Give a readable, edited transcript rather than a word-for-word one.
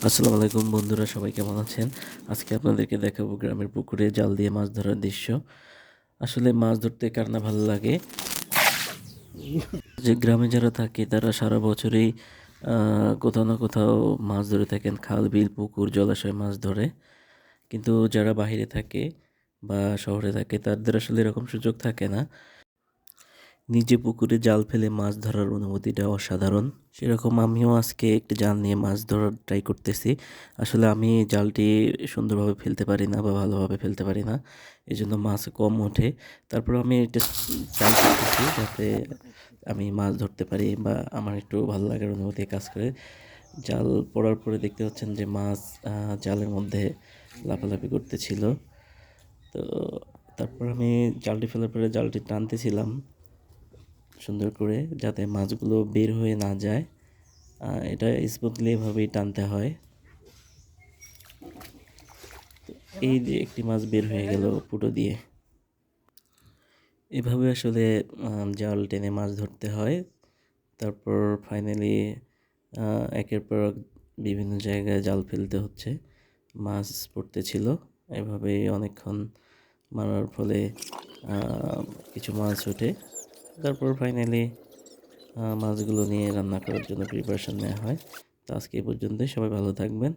আসসালামু আলাইকুম বন্ধুরা, সবাই কেমন আছেন? আজকে আপনাদেরকে দেখাবো গ্রামের পুকুরে জাল দিয়ে মাছ ধরার দৃশ্য। আসলে মাছ ধরতে কার না ভালো লাগে। যে গ্রামে যারা থাকে তারা সারা বছরেই কোথাও না কোথাও মাছ ধরে থাকেন, খাল বিল পুকুর জলাশয়ে মাছ ধরে। কিন্তু যারা বাইরে থাকে বা শহরে থাকে তাদের আসলে এরকম সুযোগ থাকে না। নিজে পুকুরে জাল ফেলে মাছ ধরার অনুভূতিটা অসাধারণ। সেরকম আমিও আজকে একটি জাল নিয়ে মাছ ধরার ট্রাই করতেছি। আসলে আমি জালটি সুন্দরভাবে ফেলতে পারি না বা ভালোভাবে ফেলতে পারি না, এই জন্য মাছ কম ওঠে। তারপর আমি এটা ট্রাই করতেছি যাতে আমি মাছ ধরতে পারি বা আমার একটু ভালো লাগার অনুভূতি কাজ করে। জাল পড়ার পরে দেখতে পাচ্ছেন যে মাছ জালের মধ্যে লাফালাফি করতেছিল। তো তারপর আমি জালটি ফেলার পরে জালটি টানতেছিলাম সুন্দর করে, যাতে মাছগুলো বের হয়ে না যায়। এটা স্মুথলি এভাবেই টানতে হয়। তো এই যে একটি মাছ বের হয়ে গেল পুটো দিয়ে। এভাবে আসলে জাল টেনে মাছ ধরতে হয়। তারপর ফাইনালি একের পর এক বিভিন্ন জায়গায় জাল ফেলতে হচ্ছে, মাছ পড়তেছিল। এভাবেই অনেকক্ষণ মারার ফলে কিছু মাছ ওঠে। তারপর ফাইনালি মাছগুলো নিয়ে রান্না করার জন্য প্রিপারেশন নেওয়া হয়। তো আজকে এই পর্যন্তই, সবাই ভালো থাকবেন।